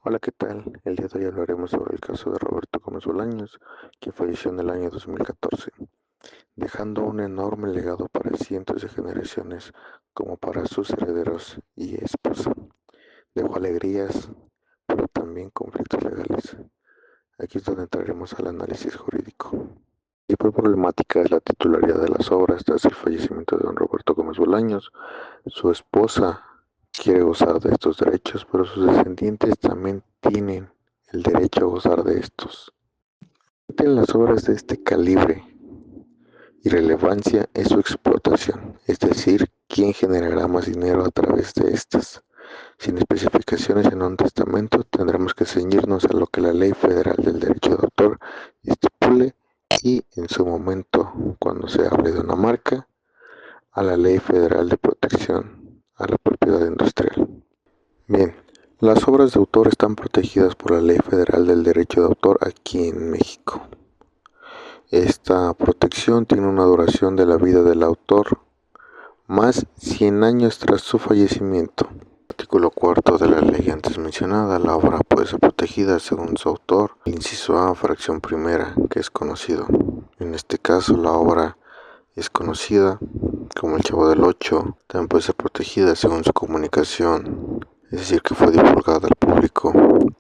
Hola, ¿qué tal? El día de hoy hablaremos sobre el caso de Roberto Gómez Bolaños, quien falleció en el año 2014, dejando un enorme legado para cientos de generaciones como para sus herederos y esposa. Dejó alegrías, pero también conflictos legales. Aquí es donde entraremos al análisis jurídico. La principal problemática es la titularidad de las obras tras el fallecimiento de don Roberto Gómez Bolaños. Su esposa quiere gozar de estos derechos, pero sus descendientes también tienen el derecho a gozar de estos. En las obras de este calibre y relevancia es su explotación, es decir, quién generará más dinero a través de estas. Sin especificaciones en un testamento, tendremos que ceñirnos a lo que la Ley Federal del Derecho de Autor estipule y, en su momento, cuando se hable de una marca, a la Ley Federal de Protección a la Propiedad Industrial. Bien, las obras de autor están protegidas por la Ley Federal del Derecho de Autor aquí en México. Esta protección tiene una duración de la vida del autor más 100 años tras su fallecimiento. Artículo cuarto de la ley antes mencionada, la obra puede ser protegida según su autor, el inciso A, fracción primera, que es conocido. En este caso, la obra es conocida como El Chavo del Ocho, también puede ser protegida según su comunicación, es decir, que fue divulgada al público.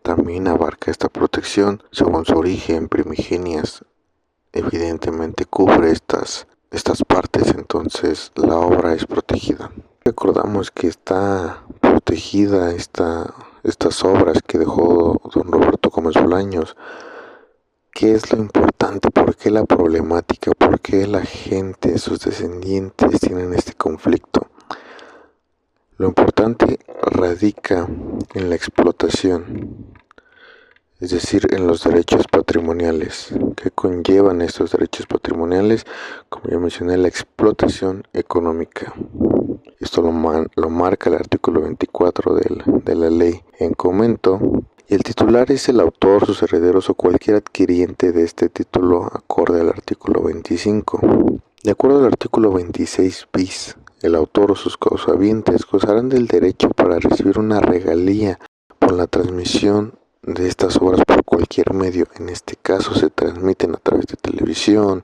También abarca esta protección según su origen, primigenias, evidentemente cubre estas partes, entonces la obra es protegida. Recordamos que está protegida estas obras que dejó don Roberto Gómez Bolaños. ¿Qué es lo importante? ¿Por qué la problemática? ¿Por qué la gente, sus descendientes tienen este conflicto? Lo importante radica en la explotación, es decir, en los derechos patrimoniales. ¿Qué conllevan estos derechos patrimoniales? Como ya mencioné, la explotación económica. Esto lo marca el artículo 24 de la ley en comento. Y el titular es el autor, sus herederos o cualquier adquiriente de este título acorde al artículo 25. De acuerdo al artículo 26 bis, el autor o sus causahabientes gozarán del derecho para recibir una regalía por la transmisión de estas obras por cualquier medio. En este caso se transmiten a través de televisión,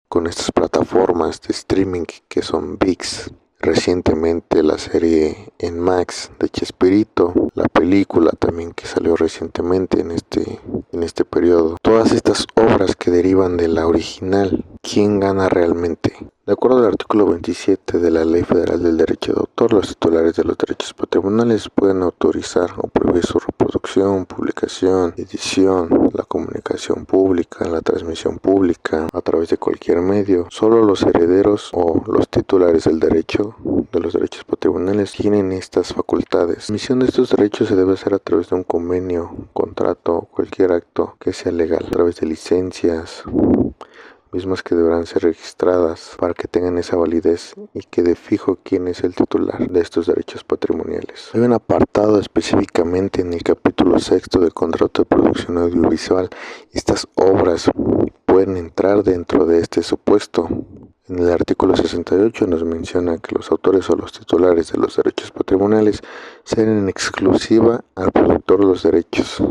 con estas plataformas de streaming que son ViX. Recientemente la serie en Max de Chespirito, la película también que salió recientemente en este periodo. Todas estas obras que derivan de la original, ¿quién gana realmente? De acuerdo al artículo 27 de la Ley Federal del Derecho de Autor, los titulares de los derechos patrimoniales pueden autorizar o prohibir su reproducción, publicación, edición, la comunicación pública, la transmisión pública a través de cualquier medio. Solo los herederos o los titulares del derecho de los derechos patrimoniales tienen estas facultades. La emisión de estos derechos se debe hacer a través de un convenio, contrato, cualquier acto que sea legal, a través de licencias, mismas que deberán ser registradas para que tengan esa validez y quede fijo quién es el titular de estos derechos patrimoniales. Hay un apartado específicamente en el capítulo 6 del contrato de producción audiovisual. Estas obras pueden entrar dentro de este supuesto. En el artículo 68 nos menciona que los autores o los titulares de los derechos patrimoniales serán en exclusiva al productor de los derechos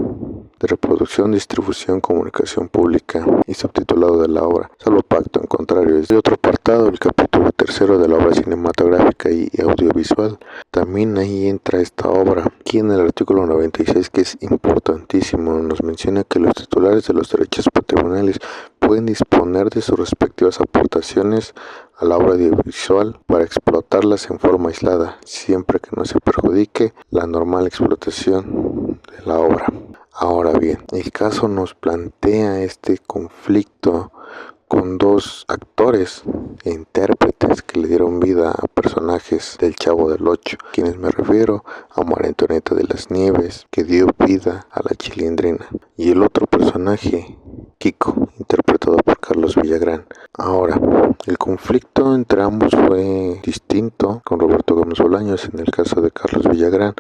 de reproducción, distribución, comunicación pública y subtitulado de la obra, salvo pacto en contrario. Es de otro apartado, el capítulo 3 de la obra cinematográfica y audiovisual. También ahí entra esta obra. Aquí en el artículo 96, que es importantísimo, nos menciona que los titulares de los derechos patrimoniales pueden disponer de sus respectivas aportaciones a la obra audiovisual para explotarlas en forma aislada, siempre que no se perjudique la normal explotación de la obra. Ahora bien, el caso nos plantea este conflicto con dos actores e intérpretes que le dieron vida a personajes del Chavo del Ocho, quienes me refiero a María Antonieta de las Nieves, que dio vida a la Chilindrina, y el otro personaje, Kiko, interpretado por Carlos Villagrán. Ahora, el conflicto entre ambos fue distinto. Con Roberto Gómez Bolaños, en el caso de Carlos Villagrán,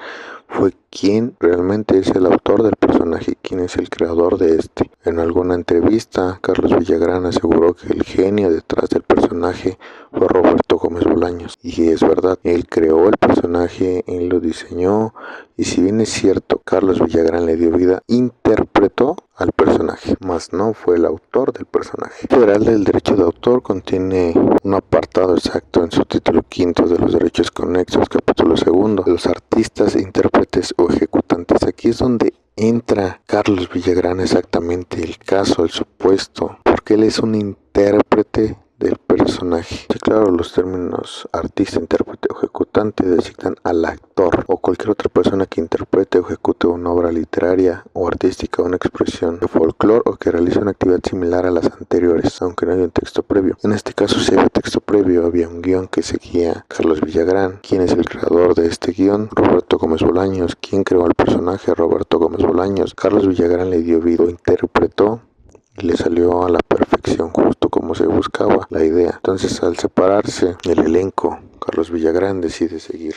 fue quién realmente es el autor del personaje, quién es el creador de este. En alguna entrevista, Carlos Villagrán aseguró que el genio detrás del personaje fue Roberto Gómez Bolaños. Y es verdad, él creó el personaje, él lo diseñó, y si bien es cierto, Carlos Villagrán le dio vida, interpretó al personaje, mas no fue el autor del personaje. El Federal del Derecho de Autor contiene un apartado exacto en su título quinto de los derechos conexos, capítulo segundo, de los artistas, intérpretes o ejecutantes. Aquí es donde entra Carlos Villagrán exactamente el caso, el supuesto, porque él es un intérprete del personaje. Sí, claro, los términos artista, intérprete o ejecutante designan al actor o cualquier otra persona que interprete o ejecute una obra literaria o artística, una expresión de folclore o que realice una actividad similar a las anteriores, aunque no haya un texto previo. En este caso, si había texto previo, había un guión que seguía Carlos Villagrán. ¿Quién es el creador de este guión? Roberto Gómez Bolaños. ¿Quién creó el personaje? Roberto Gómez Bolaños. Carlos Villagrán le dio vida, interpretó y le salió a la perfección, justo como se buscaba la idea. Entonces, al separarse el elenco, Carlos Villagrán decide seguir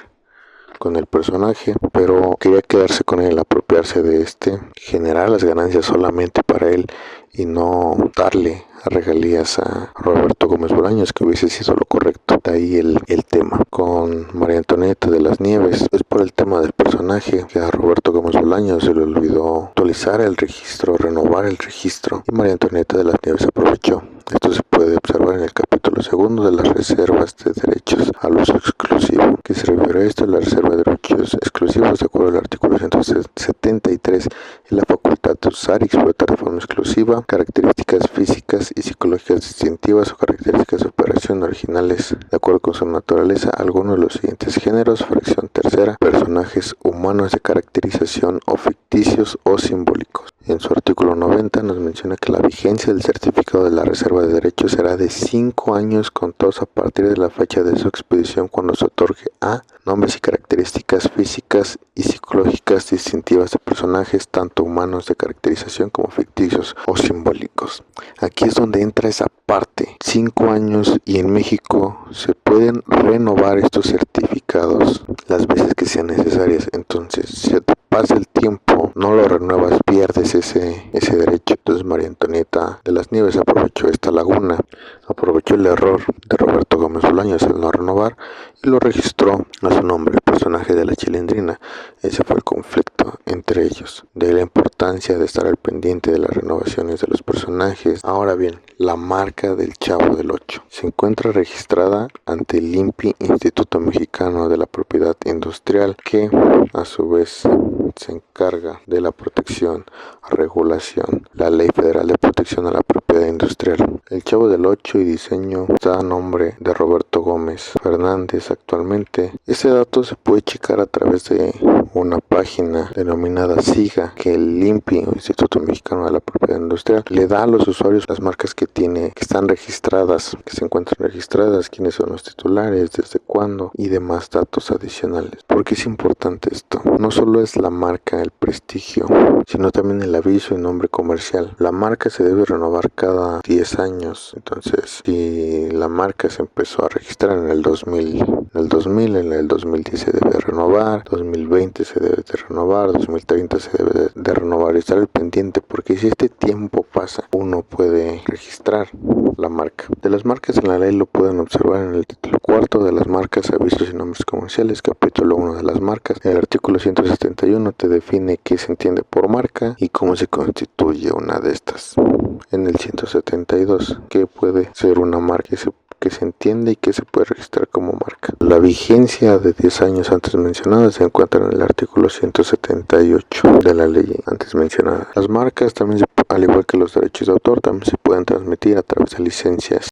con el personaje, pero quería quedarse con él, apropiarse de este, generar las ganancias solamente para él y no darle regalías a Roberto Gómez Bolaños, que hubiese sido lo correcto. De ahí el tema. Con María Antonieta de las Nieves, es por el tema del personaje que a Roberto Gómez Bolaños se le olvidó actualizar el registro, renovar el registro, y María Antonieta de las Nieves aprovechó. Esto se puede observar en el capítulo segundo de las reservas de derechos al uso exclusivo. ¿Qué se refiere a esto? La reserva de derechos exclusivos, de acuerdo al artículo 173, es la facultad de usar y explotar de forma exclusiva características físicas y psicológicas distintivas o características de operación originales de acuerdo con su naturaleza algunos de los siguientes géneros: fracción tercera, personajes humanos de caracterización o ficticios o simbólicos. En su artículo 90 nos menciona que la vigencia del certificado de la reserva de derechos será de 5 años contados a partir de la fecha de su expedición, cuando se otorgue a nombres y características físicas y psicológicas distintivas de personajes, tanto humanos de caracterización como ficticios o simbólicos. Aquí es donde entra esa parte, 5 años, y en México se pueden renovar estos certificados las veces que sean necesarias. Entonces, si te pasa el tiempo, no lo renuevas, pierdes ese derecho. Entonces María Antonieta de las Nieves aprovechó esta laguna, aprovechó el error de Roberto Gómez Bolaños al no renovar y lo registró a su nombre, el personaje de la Chilindrina. Ese fue el conflicto entre ellos, de la importancia de estar al pendiente de las renovaciones de los personajes. Ahora bien, la marca del Chavo del Ocho se encuentra registrada ante el INPI, Instituto Mexicano de la Propiedad Industrial, que a su vez se encarga de la protección, regulación, la Ley Federal de Protección a la Propiedad Industrial. El Chavo del Ocho y diseño está a nombre de Roberto Gómez Fernández actualmente. Este dato se puede checar a través de una página denominada SIGA, que el INPI, Instituto Mexicano de la Propiedad Industrial, le da a los usuarios las marcas que están registradas, que se encuentran registradas, quiénes son los titulares, desde cuándo y demás datos adicionales. ¿Por qué es importante esto? No solo es la marca, el prestigio, sino también el aviso y nombre comercial. La marca se debe renovar cada 10 años. Entonces, si la marca se empezó a registrar en el 2000, en el 2010 se debe renovar, 2020 se debe de renovar, 2030 se debe de renovar, y estar al pendiente, porque si este tiempo pasa, uno puede registrar la marca. De las marcas en la ley lo pueden observar en el título cuarto de las marcas, avisos y nombres comerciales, capítulo 1 de las marcas. El artículo 171 te define qué se entiende por marca y cómo se constituye una de estas. En el 172, qué puede ser una marca que se entiende y que se puede registrar como marca. La vigencia de 10 años antes mencionada se encuentra en el artículo 178 de la ley antes mencionada. Las marcas también, al igual que los derechos de autor, también se pueden transmitir a través de licencias.